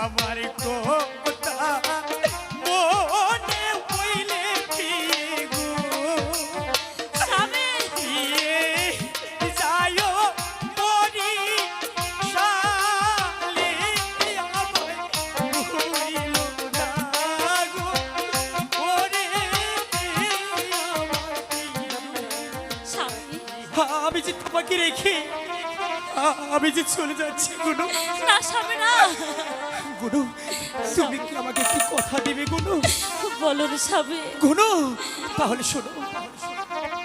আমার কথা মনে হইলে কি গো স্বামী যায়ো মরি শালে আমায় ভুলিল না গো ওরে স্বামী আমি যে তোমাকে রেখে আমি যে চলে যাচ্ছি গুনু। না স্বামী না, গুনু তুমি কি আমাকে একটু কথা দিবে গুনু? বলো রে স্বামী। গুনু তাহলে শোনো,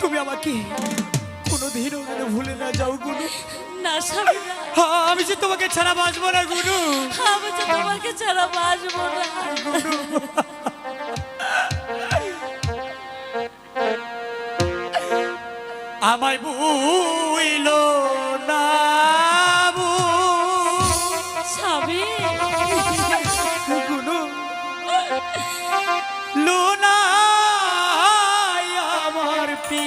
তুমি আমাকে কোনোদিনও যেন ভুলে না যাও গুনু। না স্বামী না, আমি যে তোমাকে ছাড়া বাঁচবো না গুনু। আমি যে তোমাকে ছাড়া বাঁচবো না। আমায় বুইল না স্বামী গুনু লুনায় আমার পি